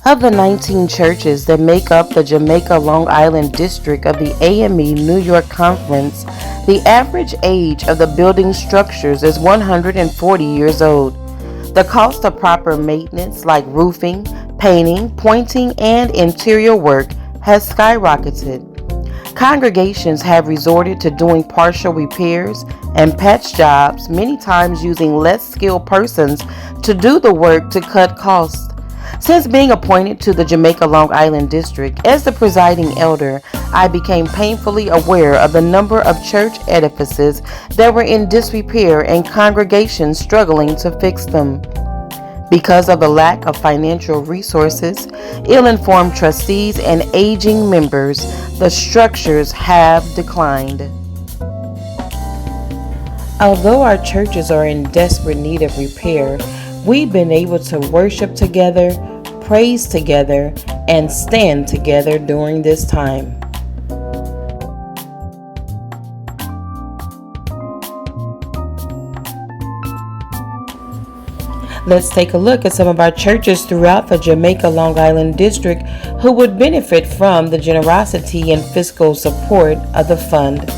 Of the 19 churches that make up the Jamaica Long Island district of the AME New York Conference, the average age of the building structures is 140 years old. The cost of proper maintenance like roofing, painting, pointing, and interior work has skyrocketed. Congregations have resorted to doing partial repairs and patch jobs, many times using less skilled persons to do the work to cut costs. Since being appointed to the Jamaica Long Island District as the presiding elder, I became painfully aware of the number of church edifices that were in disrepair and congregations struggling to fix them. Because of the lack of financial resources, ill-informed trustees, and aging members, the structures have declined. Although our churches are in desperate need of repair, we've been able to worship together, praise together, and stand together during this time. Let's take a look at some of our churches throughout the Jamaica Long Island District who would benefit from the generosity and fiscal support of the fund.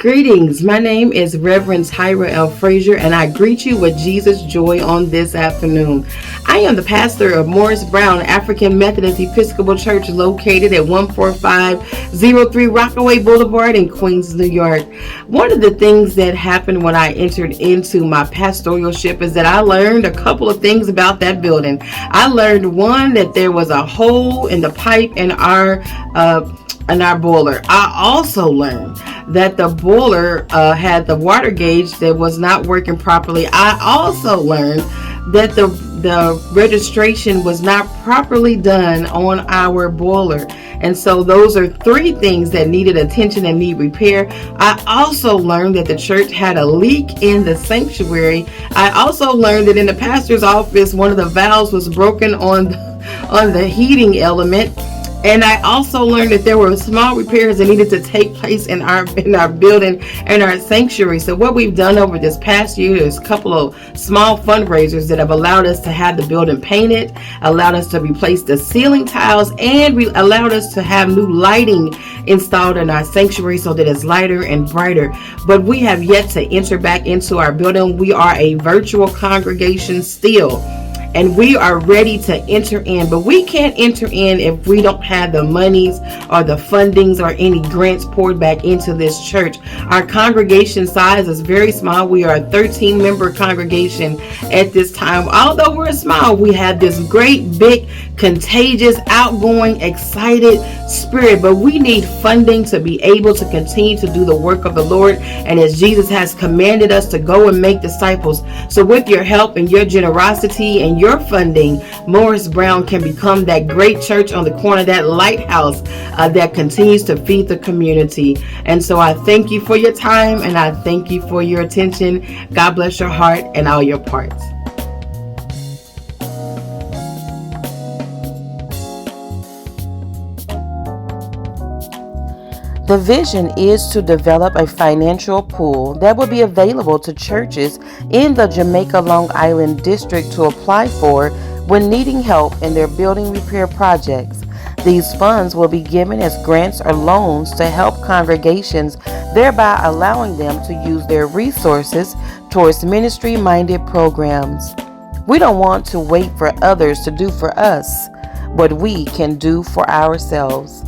Greetings. My name is Reverend Tyra L. Frazier, and I greet you with Jesus joy on this afternoon. I am the pastor of Morris Brown African Methodist Episcopal Church located at 14503 Rockaway Boulevard in Queens, New York. One of the things that happened when I entered into my pastoralship is that I learned a couple of things about that building. I learned, one, that there was a hole in the pipe in our boiler. I also learned that the boiler had the water gauge that was not working properly. I also learned that the registration was not properly done on our boiler. And so those are three things that needed attention and need repair. I also learned that the church had a leak in the sanctuary. I also learned that in the pastor's office, one of the valves was broken on the heating element. And I also learned that there were small repairs that needed to take place in our building and our sanctuary. So what we've done over this past year is a couple of small fundraisers that have allowed us to have the building painted, allowed us to replace the ceiling tiles, and allowed us to have new lighting installed in our sanctuary so that it's lighter and brighter. But we have yet to enter back into our building. We are a virtual congregation still, and we are ready to enter in, but we can't enter in if we don't have the monies or the fundings or any grants poured back into this church. Our congregation size is very small. We are a 13-member congregation at this time. Although we're small, we have this great, big, contagious, outgoing, excited spirit, but we need funding to be able to continue to do the work of the Lord, and as Jesus has commanded us to go and make disciples. So with your help and your generosity and your funding, Morris Brown can become that great church on the corner, that lighthouse that continues to feed the community. And so I thank you for your time, and I thank you for your attention. God bless your heart and all your parts. The vision is to develop a financial pool that will be available to churches in the Jamaica Long Island district to apply for when needing help in their building repair projects. These funds will be given as grants or loans to help congregations, thereby allowing them to use their resources towards ministry-minded programs. We don't want to wait for others to do for us what we can do for ourselves.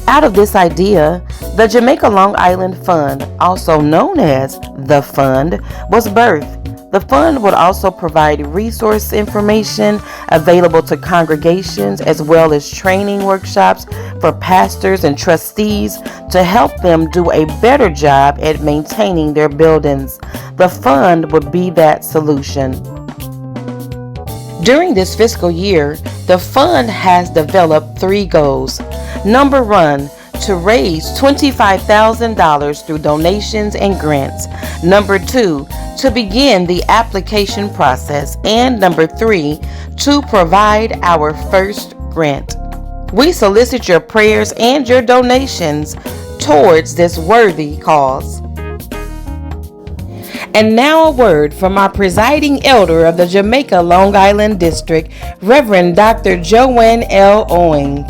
Out of this idea, the Jamaica Long Island Fund, also known as the Fund, was birthed. The fund would also provide resource information available to congregations, as well as training workshops for pastors and trustees to help them do a better job at maintaining their buildings. The fund would be that solution. During this fiscal year, the fund has developed three goals. Number one, to raise $25,000 through donations and grants. Number two, to begin the application process. And number three, to provide our first grant. We solicit your prayers and your donations towards this worthy cause. And now a word from our presiding elder of the Jamaica Long Island District, Reverend Dr. Joanne L. Owings.